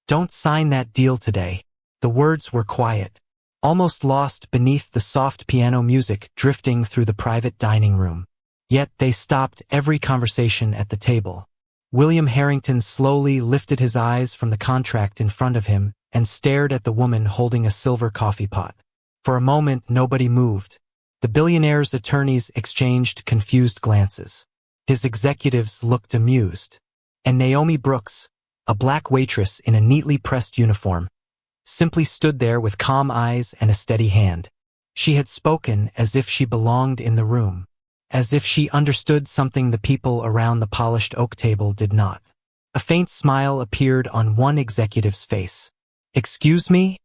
Don't sign that deal today. The words were quiet, almost lost beneath the soft piano music drifting through the private dining room. Yet they stopped every conversation at the table. William Harrington slowly lifted his eyes from the contract in front of him and stared at the woman holding a silver coffee pot. For a moment, nobody moved. The billionaire's attorneys exchanged confused glances. His executives looked amused. And Naomi Brooks, a black waitress in a neatly pressed uniform, simply stood there with calm eyes and a steady hand. She had spoken as if she belonged in the room, as if she understood something the people around the polished oak table did not. A faint smile appeared on one executive's face. "Excuse me?"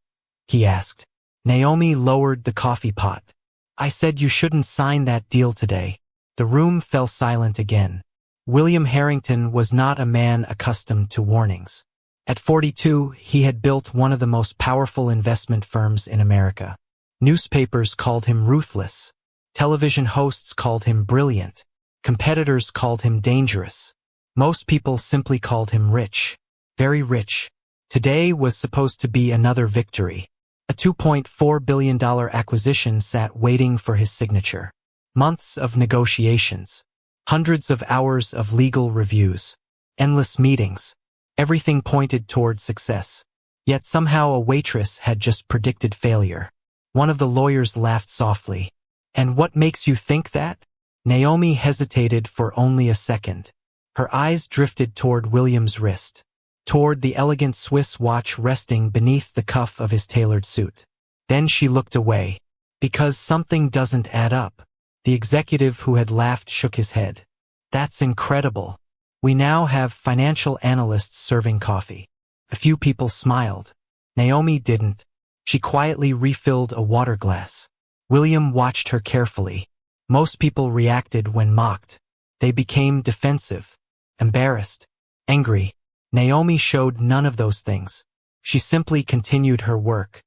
he asked. Naomi lowered the coffee pot. "I said you shouldn't sign that deal today." The room fell silent again. William Harrington was not a man accustomed to warnings. At 42, he had built one of the most powerful investment firms in America. Newspapers called him ruthless. Television hosts called him brilliant. Competitors called him dangerous. Most people simply called him rich. Very rich. Today was supposed to be another victory. A $2.4 billion acquisition sat waiting for his signature. Months of negotiations. Hundreds of hours of legal reviews. Endless meetings. Everything pointed toward success. Yet somehow a waitress had just predicted failure. One of the lawyers laughed softly. "And what makes you think that?" Naomi hesitated for only a second. Her eyes drifted toward William's wrist, toward the elegant Swiss watch resting beneath the cuff of his tailored suit. Then she looked away. "Because something doesn't add up." The executive who had laughed shook his head. "That's incredible. We now have financial analysts serving coffee." A few people smiled. Naomi didn't. She quietly refilled a water glass. William watched her carefully. Most people reacted when mocked. They became defensive, embarrassed, angry. Naomi showed none of those things. She simply continued her work.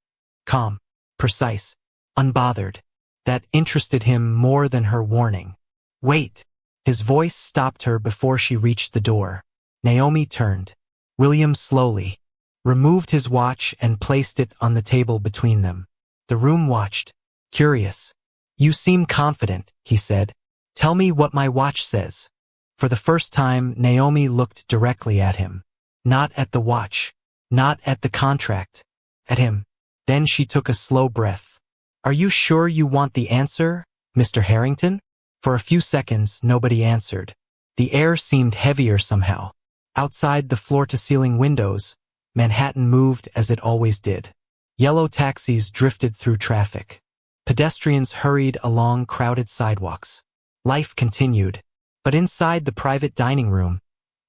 Calm, precise, unbothered. That interested him more than her warning. "Wait!" His voice stopped her before she reached the door. Naomi turned. William slowly removed his watch and placed it on the table between them. The room watched, curious. "You seem confident," he said. "Tell me what my watch says." For the first time, Naomi looked directly at him. Not at the watch, not at the contract, at him. Then she took a slow breath. "Are you sure you want the answer, Mr. Harrington?" For a few seconds, nobody answered. The air seemed heavier somehow. Outside the floor-to-ceiling windows, Manhattan moved as it always did. Yellow taxis drifted through traffic. Pedestrians hurried along crowded sidewalks. Life continued. But inside the private dining room,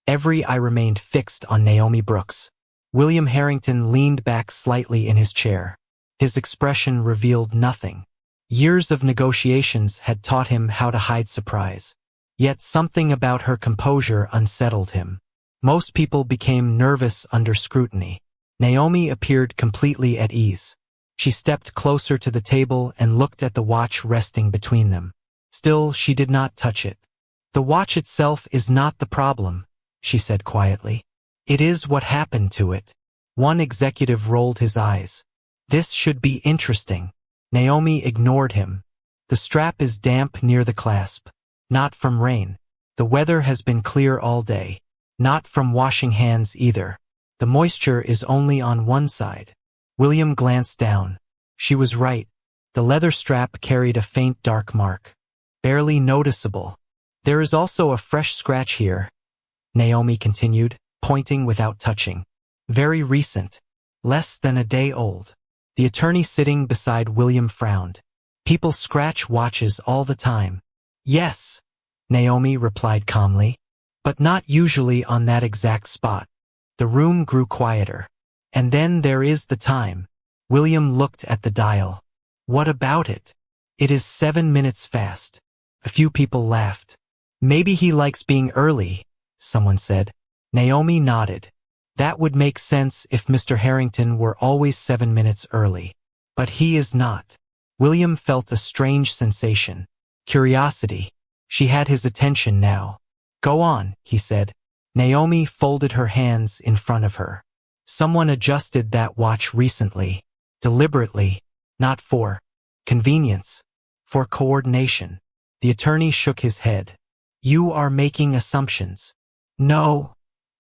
every eye remained fixed on Naomi Brooks. William Harrington leaned back slightly in his chair. His expression revealed nothing. Years of negotiations had taught him how to hide surprise. Yet something about her composure unsettled him. Most people became nervous under scrutiny. Naomi appeared completely at ease. She stepped closer to the table and looked at the watch resting between them. Still, she did not touch it. "The watch itself is not the problem," she said quietly. "It is what happened to it." One executive rolled his eyes. "This should be interesting." Naomi ignored him. "The strap is damp near the clasp. Not from rain. The weather has been clear all day. Not from washing hands either. The moisture is only on one side." William glanced down. She was right. The leather strap carried a faint dark mark. Barely noticeable. "There is also a fresh scratch here," Naomi continued, pointing without touching. "Very recent. Less than a day old." The attorney sitting beside William frowned. "People scratch watches all the time." "Yes," Naomi replied calmly, "but not usually on that exact spot." The room grew quieter. "And then there is the time." William looked at the dial. "What about it?" "It is 7 minutes fast." A few people laughed. "Maybe he likes being early," someone said. Naomi nodded. That would make sense if Mr. Harrington were always 7 minutes early. But he is not. William felt a strange sensation. Curiosity. She had his attention now. "Go on," he said. Naomi folded her hands in front of her. Someone adjusted that watch recently. Deliberately. Not for convenience. For coordination. The attorney shook his head. You are making assumptions. No,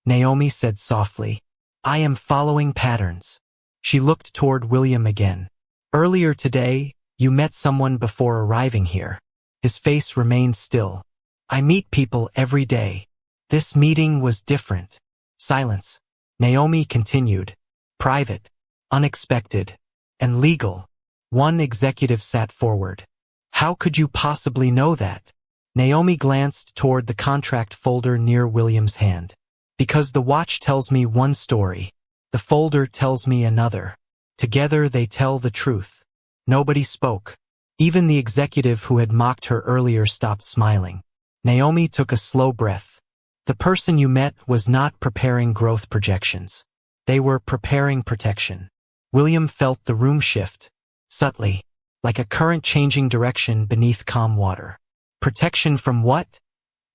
Naomi said softly. I am following patterns. She looked toward William again. Earlier today, you met someone before arriving here. His face remained still. I meet people every day. This meeting was different. Silence. Naomi continued. Private, unexpected, and legal. One executive sat forward. How could you possibly know that? Naomi glanced toward the contract folder near William's hand. Because the watch tells me one story. The folder tells me another. Together they tell the truth. Nobody spoke. Even the executive who had mocked her earlier stopped smiling. Naomi took a slow breath. The person you met was not preparing growth projections. They were preparing protection. William felt the room shift. Subtly. Like a current changing direction beneath calm water. Protection from what?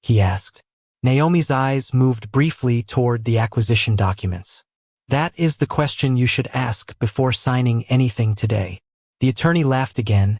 He asked. Naomi's eyes moved briefly toward the acquisition documents. That is the question you should ask before signing anything today. The attorney laughed again,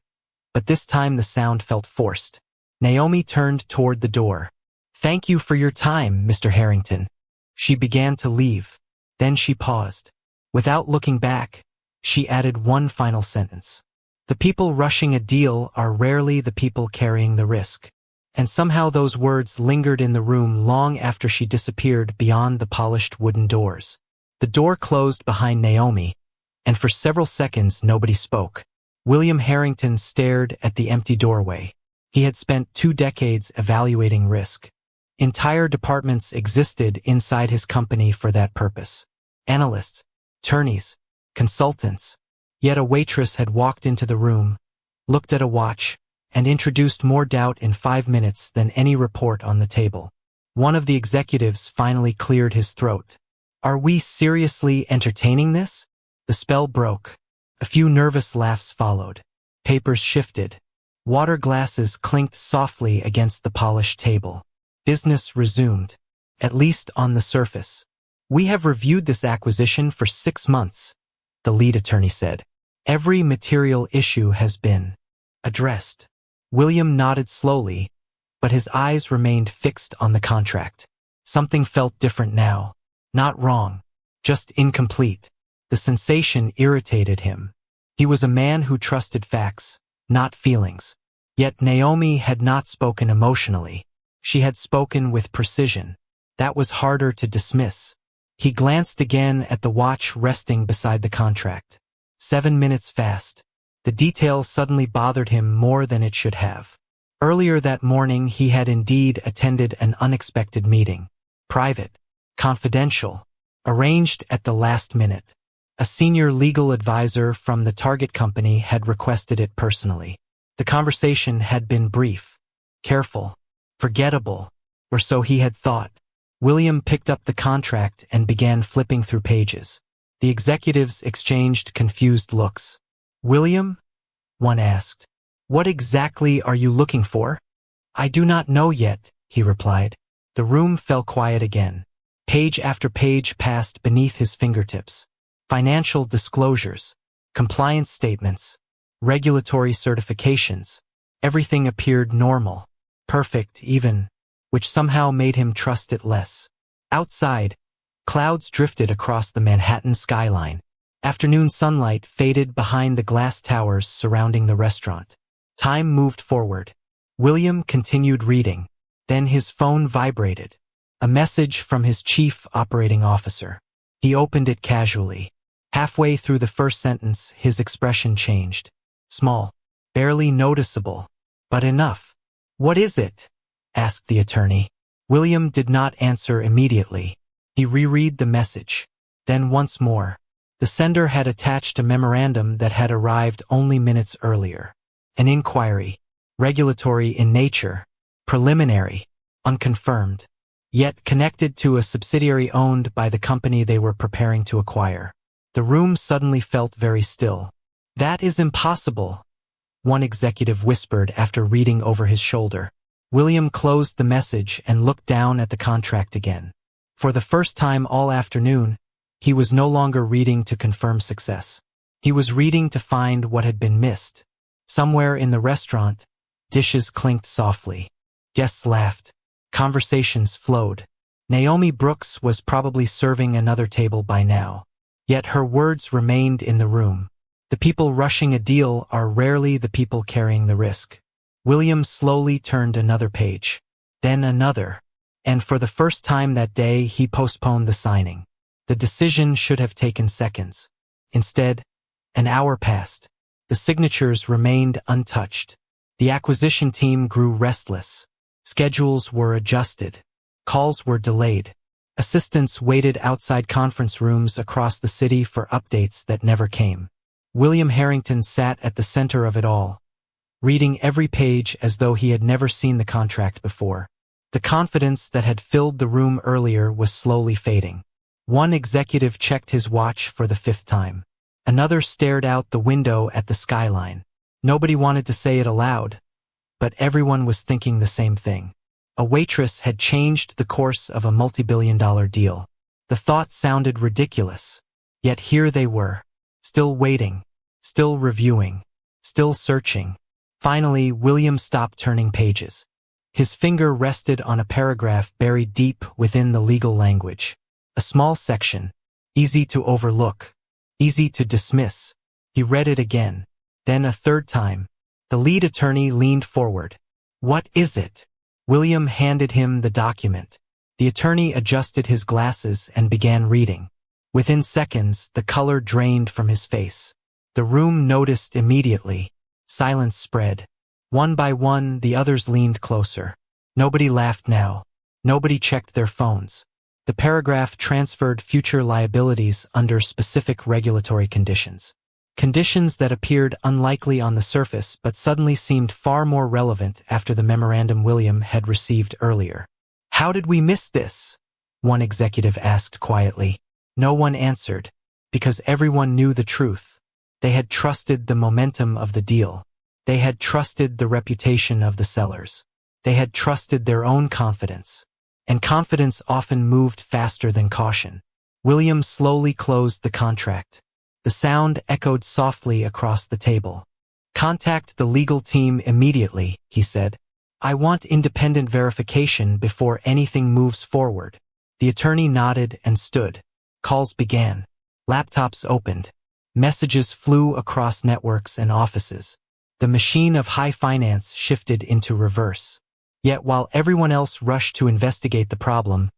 but this time the sound felt forced. Naomi turned toward the door. Thank you for your time, Mr. Harrington. She began to leave. Then she paused. Without looking back, she added one final sentence. The people rushing a deal are rarely the people carrying the risk. And somehow those words lingered in the room long after she disappeared beyond the polished wooden doors. The door closed behind Naomi, and for several seconds nobody spoke. William Harrington stared at the empty doorway. He had spent 2 decades evaluating risk. Entire departments existed inside his company for that purpose. Analysts, attorneys, consultants. Yet a waitress had walked into the room, looked at a watch, and introduced more doubt in 5 minutes than any report on the table. One of the executives finally cleared his throat. Are we seriously entertaining this? The spell broke. A few nervous laughs followed. Papers shifted. Water glasses clinked softly against the polished table. Business resumed, at least on the surface. We have reviewed this acquisition for 6 months, the lead attorney said. Every material issue has been addressed. William nodded slowly, but his eyes remained fixed on the contract. Something felt different now. Not wrong, just incomplete. The sensation irritated him. He was a man who trusted facts, not feelings. Yet Naomi had not spoken emotionally. She had spoken with precision. That was harder to dismiss. He glanced again at the watch resting beside the contract. 7 minutes fast. The detail suddenly bothered him more than it should have. Earlier that morning he had indeed attended an unexpected meeting. Private, confidential, arranged at the last minute. A senior legal advisor from the target company had requested it personally. The conversation had been brief, careful, forgettable, or so he had thought. William picked up the contract and began flipping through pages. The executives exchanged confused looks. William? One asked. What exactly are you looking for? I do not know yet, he replied. The room fell quiet again. Page after page passed beneath his fingertips. Financial disclosures, compliance statements, regulatory certifications. Everything appeared normal, perfect even, which somehow made him trust it less. Outside, clouds drifted across the Manhattan skyline. Afternoon sunlight faded behind the glass towers surrounding the restaurant. Time moved forward. William continued reading. Then his phone vibrated. A message from his chief operating officer. He opened it casually. Halfway through the first sentence, his expression changed. Small, barely noticeable, but enough. What is it? Asked the attorney. William did not answer immediately. He reread the message. Then once more. The sender had attached a memorandum that had arrived only minutes earlier. An inquiry, regulatory in nature, preliminary, unconfirmed, yet connected to a subsidiary owned by the company they were preparing to acquire. The room suddenly felt very still. That is impossible, one executive whispered after reading over his shoulder. William closed the message and looked down at the contract again. For the first time all afternoon, He was no longer reading to confirm success. He was reading to find what had been missed. Somewhere in the restaurant, dishes clinked softly. Guests laughed. Conversations flowed. Naomi Brooks was probably serving another table by now. Yet her words remained in the room. The people rushing a deal are rarely the people carrying the risk. William slowly turned another page. Then another. And for the first time that day, he postponed the signing. The decision should have taken seconds. Instead, an hour passed. The signatures remained untouched. The acquisition team grew restless. Schedules were adjusted. Calls were delayed. Assistants waited outside conference rooms across the city for updates that never came. William Harrington sat at the center of it all, reading every page as though he had never seen the contract before. The confidence that had filled the room earlier was slowly fading. One executive checked his watch for the 5th time. Another stared out the window at the skyline. Nobody wanted to say it aloud, but everyone was thinking the same thing. A waitress had changed the course of a multi-billion-dollar deal. The thought sounded ridiculous. Yet here they were, still waiting, still reviewing, still searching. Finally, William stopped turning pages. His finger rested on a paragraph buried deep within the legal language. A small section, easy to overlook, easy to dismiss. He read it again, then a 3rd time. The lead attorney leaned forward. "What is it?" William handed him the document. The attorney adjusted his glasses and began reading. Within seconds, the color drained from his face. The room noticed immediately. Silence spread. One by one, the others leaned closer. Nobody laughed now. Nobody checked their phones. The paragraph transferred future liabilities under specific regulatory conditions. Conditions that appeared unlikely on the surface but suddenly seemed far more relevant after the memorandum William had received earlier. "How did we miss this?" one executive asked quietly. No one answered, because everyone knew the truth. They had trusted the momentum of the deal. They had trusted the reputation of the sellers. They had trusted their own confidence. And confidence often moved faster than caution. William slowly closed the contract. The sound echoed softly across the table. "Contact the legal team immediately," he said. "I want independent verification before anything moves forward." The attorney nodded and stood. Calls began. Laptops opened. Messages flew across networks and offices. The machine of high finance shifted into reverse. Yet while everyone else rushed to investigate the problem,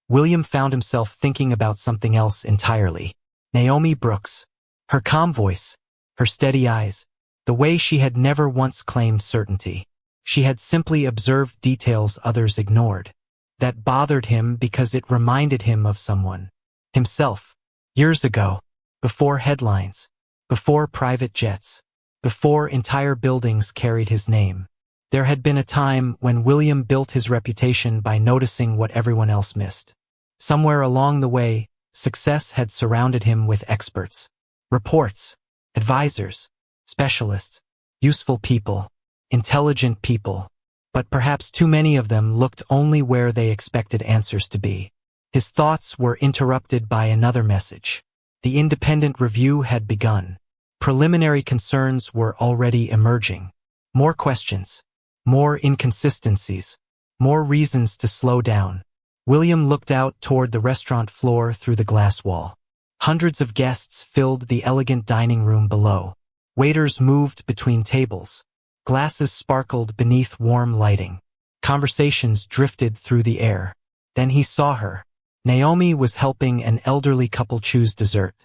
William found himself thinking about something else entirely. Naomi Brooks. Her calm voice, her steady eyes, the way she had never once claimed certainty. She had simply observed details others ignored. That bothered him because it reminded him of someone. Himself. Years ago. Before headlines. Before private jets. Before entire buildings carried his name. There had been a time when William built his reputation by noticing what everyone else missed. Somewhere along the way, success had surrounded him with experts. Reports, advisors, specialists, useful people, intelligent people, but perhaps too many of them looked only where they expected answers to be. His thoughts were interrupted by another message. The independent review had begun. Preliminary concerns were already emerging. More questions, more inconsistencies, more reasons to slow down. William looked out toward the restaurant floor through the glass wall. Hundreds of guests filled the elegant dining room below. Waiters moved between tables. Glasses sparkled beneath warm lighting. Conversations drifted through the air. Then he saw her. Naomi was helping an elderly couple choose dessert.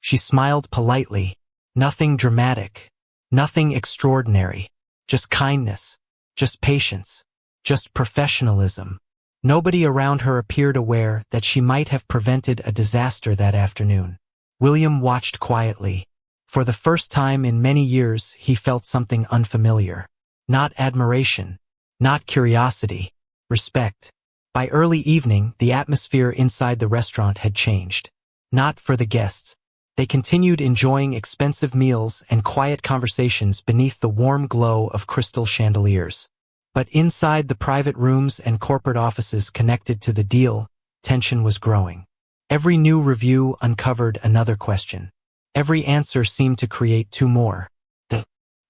She smiled politely. Nothing dramatic. Nothing extraordinary. Just kindness. Just patience. Just professionalism. Nobody around her appeared aware that she might have prevented a disaster that afternoon. William watched quietly. For the first time in many years, he felt something unfamiliar. Not admiration. Not curiosity. Respect. By early evening, the atmosphere inside the restaurant had changed. Not for the guests. They continued enjoying expensive meals and quiet conversations beneath the warm glow of crystal chandeliers. But inside the private rooms and corporate offices connected to the deal, tension was growing. Every new review uncovered another question. Every answer seemed to create two more. The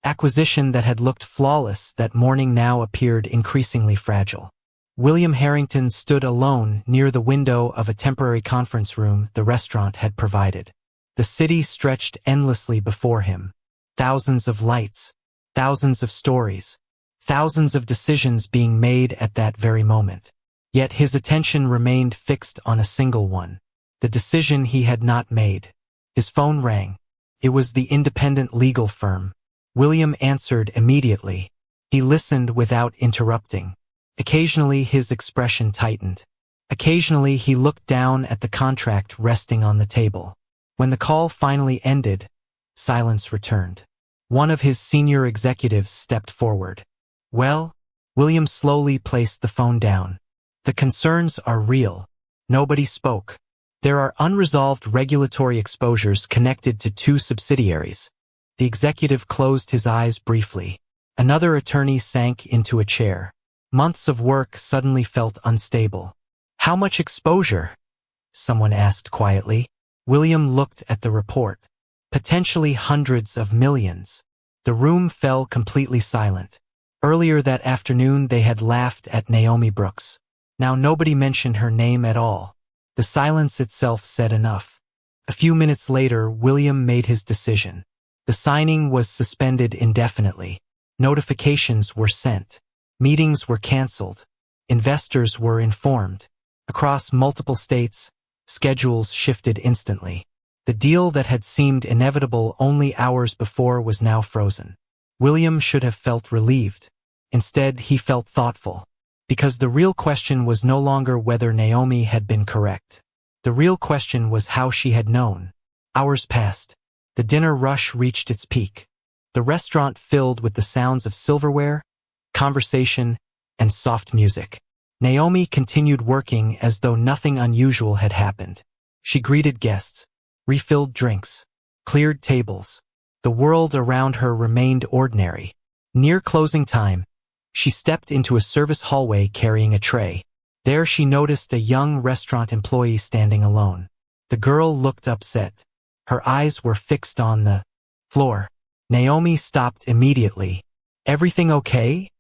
acquisition that had looked flawless that morning now appeared increasingly fragile. William Harrington stood alone near the window of a temporary conference room the restaurant had provided. The city stretched endlessly before him. Thousands of lights, thousands of stories, thousands of decisions being made at that very moment. Yet his attention remained fixed on a single one. The decision he had not made. His phone rang. It was the independent legal firm. William answered immediately. He listened without interrupting. Occasionally his expression tightened. Occasionally he looked down at the contract resting on the table. When the call finally ended, silence returned. One of his senior executives stepped forward. "Well?" William slowly placed the phone down. "The concerns are real." Nobody spoke. "There are unresolved regulatory exposures connected to two subsidiaries." The executive closed his eyes briefly. Another attorney sank into a chair. Months of work suddenly felt unstable. "How much exposure?" someone asked quietly. William looked at the report. "Potentially hundreds of millions." The room fell completely silent. Earlier that afternoon they had laughed at Naomi Brooks. Now nobody mentioned her name at all. The silence itself said enough. A few minutes later, William made his decision. The signing was suspended indefinitely. Notifications were sent. Meetings were canceled. Investors were informed. Across multiple states, schedules shifted instantly. The deal that had seemed inevitable only hours before was now frozen. William should have felt relieved. Instead, he felt thoughtful. Because the real question was no longer whether Naomi had been correct. The real question was how she had known. Hours passed. The dinner rush reached its peak. The restaurant filled with the sounds of silverware, conversation, and soft music. Naomi continued working as though nothing unusual had happened. She greeted guests, refilled drinks, cleared tables. The world around her remained ordinary. Near closing time, she stepped into a service hallway carrying a tray. There she noticed a young restaurant employee standing alone. The girl looked upset. Her eyes were fixed on the floor. Naomi stopped immediately. "Everything okay?"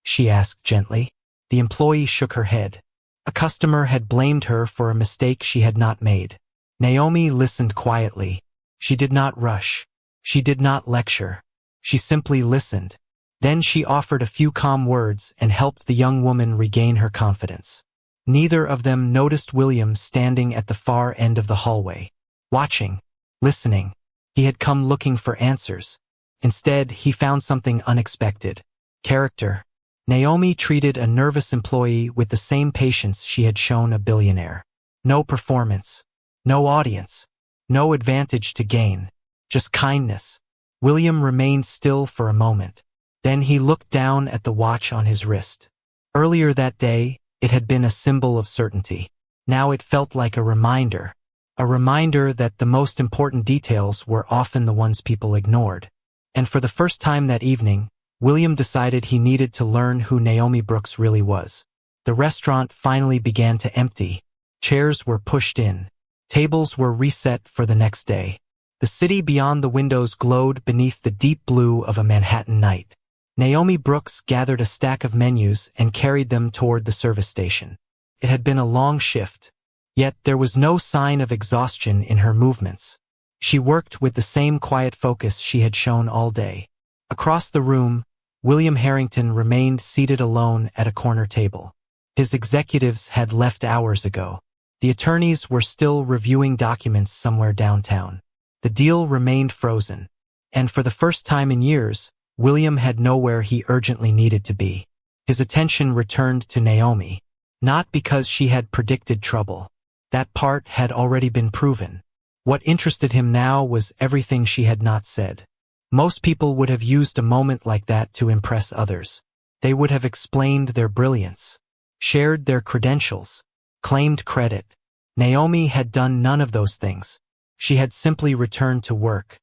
she asked gently. The employee shook her head. A customer had blamed her for a mistake she had not made. Naomi listened quietly. She did not rush. She did not lecture. She simply listened. Then she offered a few calm words and helped the young woman regain her confidence. Neither of them noticed William standing at the far end of the hallway. Watching. Listening. He had come looking for answers. Instead, he found something unexpected. Character. Naomi treated a nervous employee with the same patience she had shown a billionaire. No performance. No audience. No advantage to gain. Just kindness. William remained still for a moment. Then he looked down at the watch on his wrist. Earlier that day, it had been a symbol of certainty. Now it felt like a reminder. A reminder that the most important details were often the ones people ignored. And for the first time that evening, William decided he needed to learn who Naomi Brooks really was. The restaurant finally began to empty. Chairs were pushed in. Tables were reset for the next day. The city beyond the windows glowed beneath the deep blue of a Manhattan night. Naomi Brooks gathered a stack of menus and carried them toward the service station. It had been a long shift, yet there was no sign of exhaustion in her movements. She worked with the same quiet focus she had shown all day. Across the room, William Harrington remained seated alone at a corner table. His executives had left hours ago. The attorneys were still reviewing documents somewhere downtown. The deal remained frozen, and for the first time in years, William had nowhere he urgently needed to be. His attention returned to Naomi, not because she had predicted trouble. That part had already been proven. What interested him now was everything she had not said. Most people would have used a moment like that to impress others. They would have explained their brilliance, shared their credentials, claimed credit. Naomi had done none of those things. She had simply returned to work.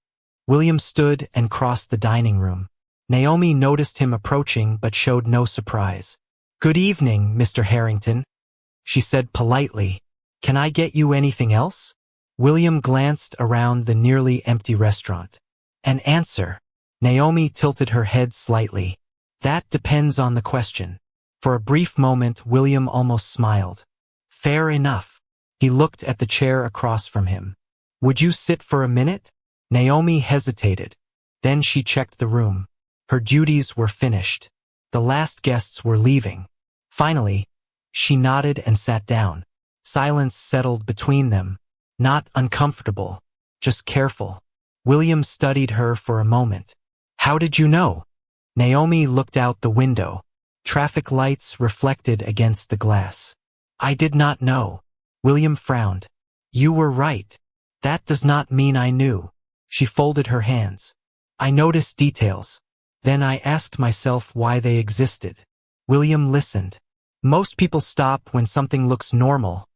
William stood and crossed the dining room. Naomi noticed him approaching but showed no surprise. "Good evening, Mr. Harrington," she said politely. Can I get you anything else? William glanced around the nearly empty restaurant. An answer. Naomi tilted her head slightly. That depends on the question. For a brief moment, William almost smiled. Fair enough. He looked at the chair across from him. Would you sit for a minute? Naomi hesitated. Then she checked the room. Her duties were finished. The last guests were leaving. Finally, she nodded and sat down. Silence settled between them. Not uncomfortable, just careful. William studied her for a moment. How did you know? Naomi looked out the window. Traffic lights reflected against the glass. I did not know. William frowned. You were right. That does not mean I knew. She folded her hands. I noticed details. Then I asked myself why they existed. William listened. Most people stop when something looks normal,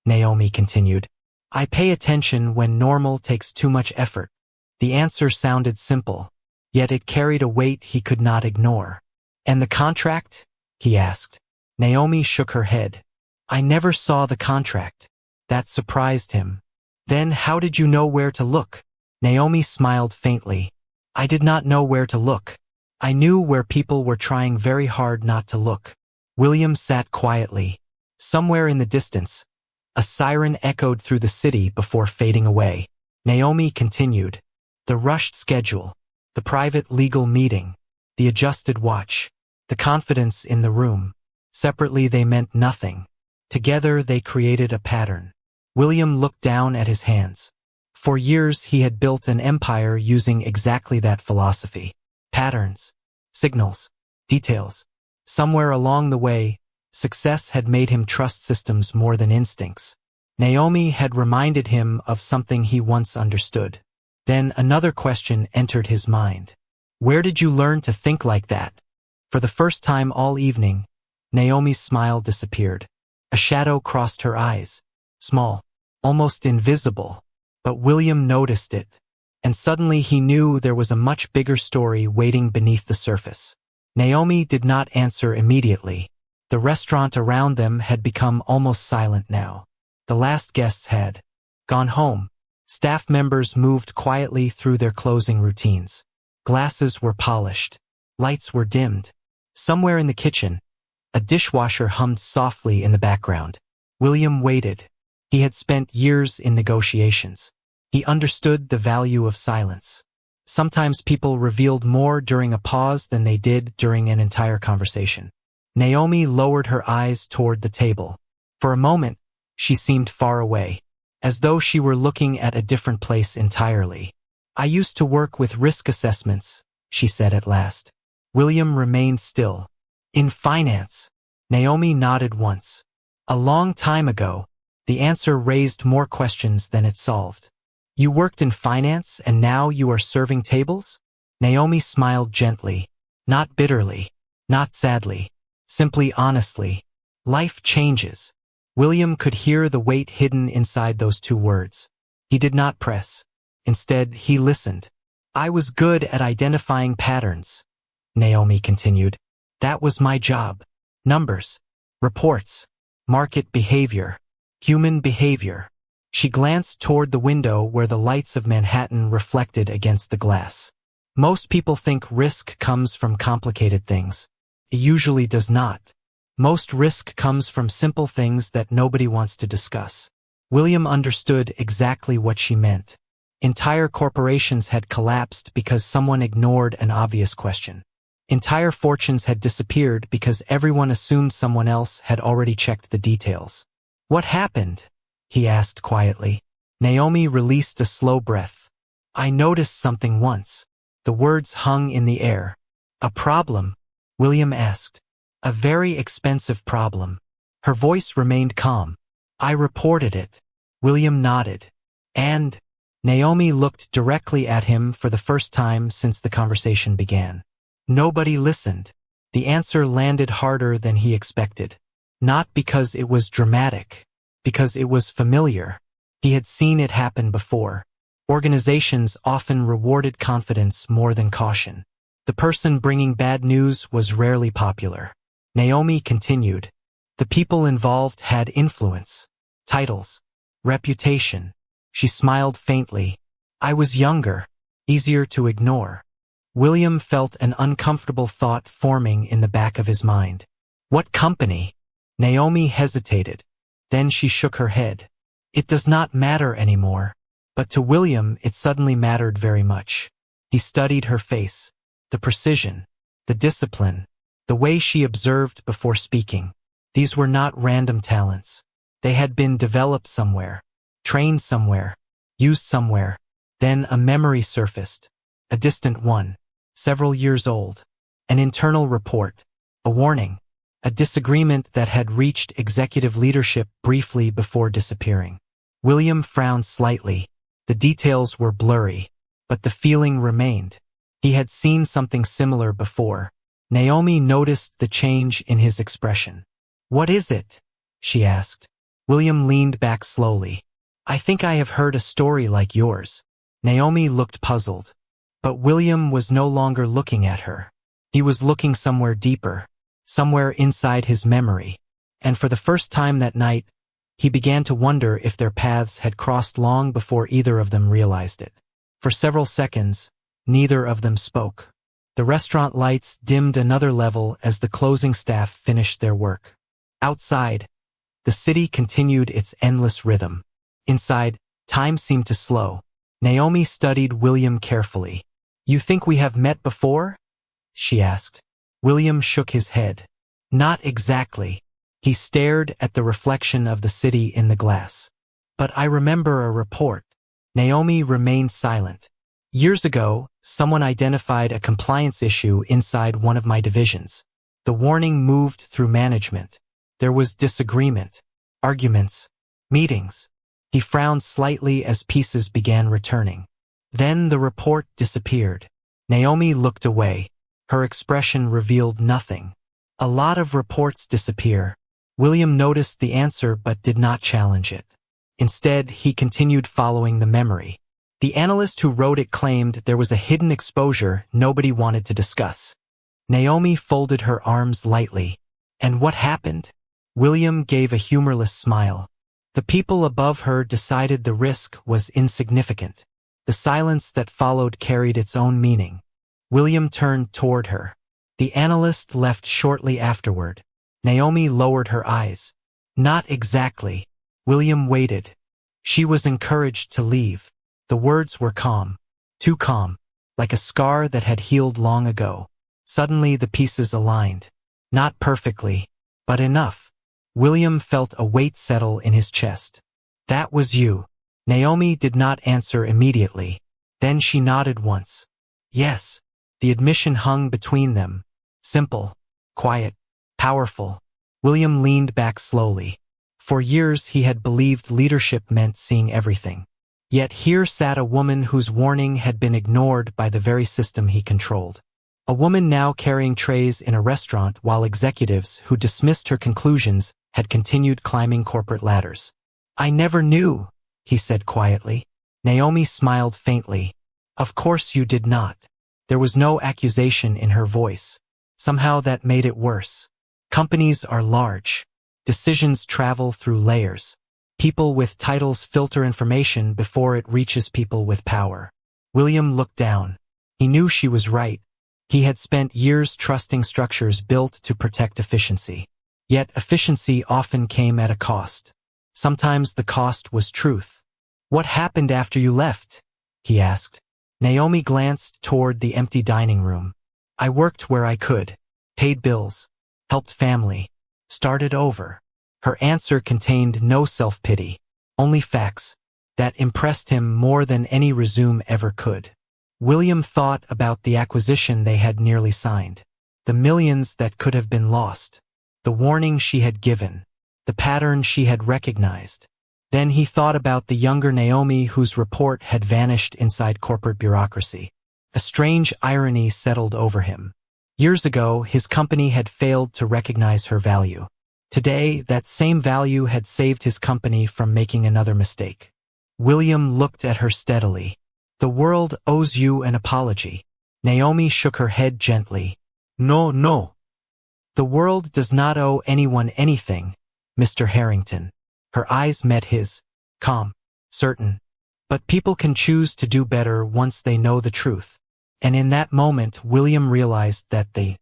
Naomi continued. I pay attention when normal takes too much effort. The answer sounded simple, yet it carried a weight he could not ignore. And the contract? He asked. Naomi shook her head. I never saw the contract. That surprised him. Then how did you know where to look? Naomi smiled faintly. I did not know where to look. I knew where people were trying very hard not to look. William sat quietly. Somewhere in the distance, a siren echoed through the city before fading away. Naomi continued. The rushed schedule, the private legal meeting, the adjusted watch, the confidence in the room. Separately they meant nothing. Together they created a pattern. William looked down at his hands. For years he had built an empire using exactly that philosophy. Patterns, signals, details. Somewhere along the way, success had made him trust systems more than instincts. Naomi had reminded him of something he once understood. Then another question entered his mind. Where did you learn to think like that? For the first time all evening, Naomi's smile disappeared. A shadow crossed her eyes. Small, almost invisible. But William noticed it. And suddenly he knew there was a much bigger story waiting beneath the surface. Naomi did not answer immediately. The restaurant around them had become almost silent now. The last guests had gone home. Staff members moved quietly through their closing routines. Glasses were polished. Lights were dimmed. Somewhere in the kitchen, a dishwasher hummed softly in the background. William waited. He had spent years in negotiations. He understood the value of silence. Sometimes people revealed more during a pause than they did during an entire conversation. Naomi lowered her eyes toward the table. For a moment, she seemed far away, as though she were looking at a different place entirely. I used to work with risk assessments, she said at last. William remained still. In finance. Naomi nodded once. A long time ago. The answer raised more questions than it solved. You worked in finance and now you are serving tables? Naomi smiled gently. Not bitterly. Not sadly. Simply honestly. Life changes. William could hear the weight hidden inside those two words. He did not press. Instead, he listened. I was good at identifying patterns, Naomi continued. That was my job. Numbers. Reports. Market behavior. Human behavior. She glanced toward the window where the lights of Manhattan reflected against the glass. Most people think risk comes from complicated things. It usually does not. Most risk comes from simple things that nobody wants to discuss. William understood exactly what she meant. Entire corporations had collapsed because someone ignored an obvious question. Entire fortunes had disappeared because everyone assumed someone else had already checked the details. What happened? He asked quietly. Naomi released a slow breath. I noticed something once. The words hung in the air. A problem? William asked. A very expensive problem. Her voice remained calm. I reported it. William nodded. And? Naomi looked directly at him for the first time since the conversation began. Nobody listened. The answer landed harder than he expected. Not because it was dramatic. Because it was familiar. He had seen it happen before. Organizations often rewarded confidence more than caution. The person bringing bad news was rarely popular. Naomi continued. The people involved had influence. Titles. Reputation. She smiled faintly. I was younger. Easier to ignore. William felt an uncomfortable thought forming in the back of his mind. What company? Naomi hesitated. Then she shook her head. It does not matter anymore. But to William it suddenly mattered very much. He studied her face. The precision. The discipline. The way she observed before speaking. These were not random talents. They had been developed somewhere. Trained somewhere. Used somewhere. Then a memory surfaced. A distant one. Several years old. An internal report. A warning. A disagreement that had reached executive leadership briefly before disappearing. William frowned slightly. The details were blurry, but the feeling remained. He had seen something similar before. Naomi noticed the change in his expression. What is it? She asked. William leaned back slowly. I think I have heard a story like yours. Naomi looked puzzled. But William was no longer looking at her. He was looking somewhere deeper. Somewhere inside his memory. And for the first time that night, he began to wonder if their paths had crossed long before either of them realized it. For several seconds, neither of them spoke. The restaurant lights dimmed another level as the closing staff finished their work. Outside, the city continued its endless rhythm. Inside, time seemed to slow. Naomi studied William carefully. You think we have met before? She asked. William shook his head. Not exactly. He stared at the reflection of the city in the glass. But I remember a report. Naomi remained silent. Years ago, someone identified a compliance issue inside one of my divisions. The warning moved through management. There was disagreement, arguments, meetings. He frowned slightly as pieces began returning. Then the report disappeared. Naomi looked away. Her expression revealed nothing. A lot of reports disappear. William noticed the answer but did not challenge it. Instead, he continued following the memory. The analyst who wrote it claimed there was a hidden exposure nobody wanted to discuss. Naomi folded her arms lightly. And what happened? William gave a humorless smile. The people above her decided the risk was insignificant. The silence that followed carried its own meaning. William turned toward her. The analyst left shortly afterward. Naomi lowered her eyes. Not exactly. William waited. She was encouraged to leave. The words were calm. Too calm. Like a scar that had healed long ago. Suddenly the pieces aligned. Not perfectly, but enough. William felt a weight settle in his chest. That was you. Naomi did not answer immediately. Then she nodded once. Yes. The admission hung between them. Simple, quiet, powerful. William leaned back slowly. For years he had believed leadership meant seeing everything. Yet here sat a woman whose warning had been ignored by the very system he controlled. A woman now carrying trays in a restaurant while executives who dismissed her conclusions had continued climbing corporate ladders. I never knew, he said quietly. Naomi smiled faintly. Of course you did not. There was no accusation in her voice. Somehow that made it worse. Companies are large. Decisions travel through layers. People with titles filter information before it reaches people with power. William looked down. He knew she was right. He had spent years trusting structures built to protect efficiency. Yet efficiency often came at a cost. Sometimes the cost was truth. What happened after you left? He asked. Naomi glanced toward the empty dining room. I worked where I could, paid bills, helped family, started over. Her answer contained no self-pity, only facts that impressed him more than any resume ever could. William thought about the acquisition they had nearly signed, the millions that could have been lost, the warning she had given, the pattern she had recognized. Then he thought about the younger Naomi whose report had vanished inside corporate bureaucracy. A strange irony settled over him. Years ago, his company had failed to recognize her value. Today, that same value had saved his company from making another mistake. William looked at her steadily. The world owes you an apology. Naomi shook her head gently. No, no. The world does not owe anyone anything, Mr. Harrington. Her eyes met his, calm, certain. But people can choose to do better once they know the truth. And in that moment, William realized that the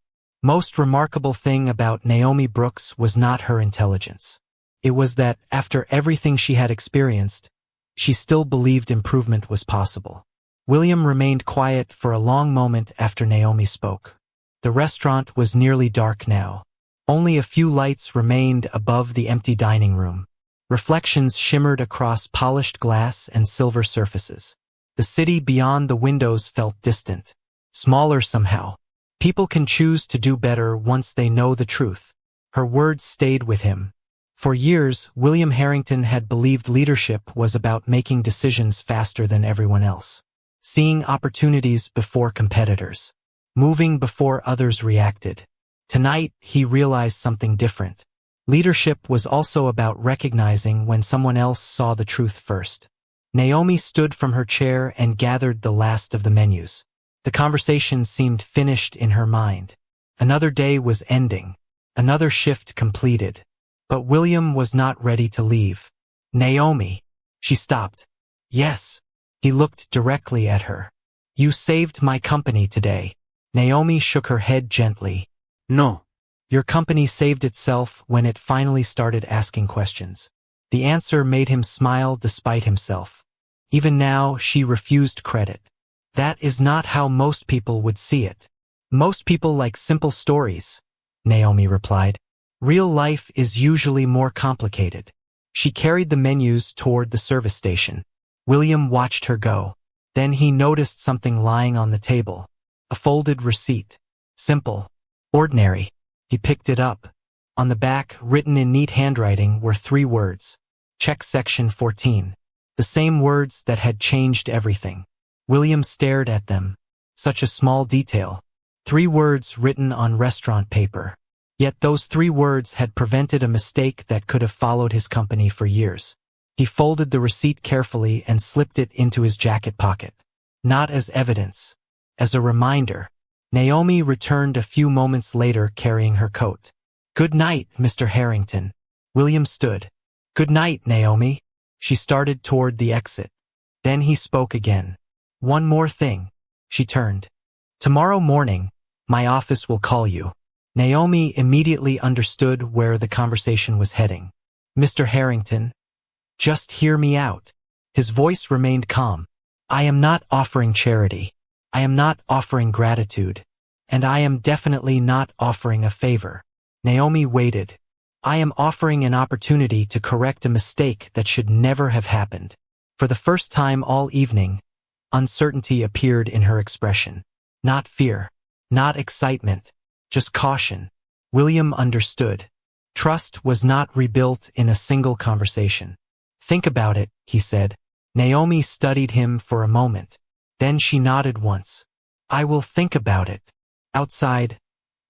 most remarkable thing about Naomi Brooks was not her intelligence. It was that, after everything she had experienced, she still believed improvement was possible. William remained quiet for a long moment after Naomi spoke. The restaurant was nearly dark now. Only a few lights remained above the empty dining room. Reflections shimmered across polished glass and silver surfaces. The city beyond the windows felt distant, smaller somehow. People can choose to do better once they know the truth. Her words stayed with him. For years, William Harrington had believed leadership was about making decisions faster than everyone else, seeing opportunities before competitors, moving before others reacted. Tonight, he realized something different. Leadership was also about recognizing when someone else saw the truth first. Naomi stood from her chair and gathered the last of the menus. The conversation seemed finished in her mind. Another day was ending, another shift completed. But William was not ready to leave. Naomi. She stopped. Yes. He looked directly at her. You saved my company today. Naomi shook her head gently. No. Your company saved itself when it finally started asking questions. The answer made him smile despite himself. Even now, she refused credit. That is not how most people would see it. Most people like simple stories, Naomi replied. Real life is usually more complicated. She carried the menus toward the service station. William watched her go. Then he noticed something lying on the table. A folded receipt. Simple. Ordinary. He picked it up. On the back, written in neat handwriting, were 3 words. Check section 14. The same words that had changed everything. William stared at them. Such a small detail. 3 words written on restaurant paper. Yet those 3 words had prevented a mistake that could have followed his company for years. He folded the receipt carefully and slipped it into his jacket pocket. Not as evidence. As a reminder. Naomi returned a few moments later carrying her coat. Good night, Mr. Harrington. William stood. Good night, Naomi. She started toward the exit. Then he spoke again. One more thing. She turned. Tomorrow morning, my office will call you. Naomi immediately understood where the conversation was heading. Mr. Harrington, just hear me out. His voice remained calm. I am not offering charity. I am not offering gratitude. And I am definitely not offering a favor. Naomi waited. I am offering an opportunity to correct a mistake that should never have happened. For the first time all evening, uncertainty appeared in her expression. Not fear. Not excitement. Just caution. William understood. Trust was not rebuilt in a single conversation. Think about it, he said. Naomi studied him for a moment. Then she nodded once. I will think about it. Outside,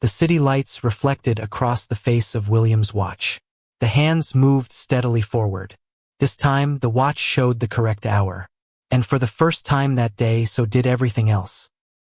the city lights reflected across the face of William's watch. The hands moved steadily forward. This time, the watch showed the correct hour. And for the first time that day, so did everything else.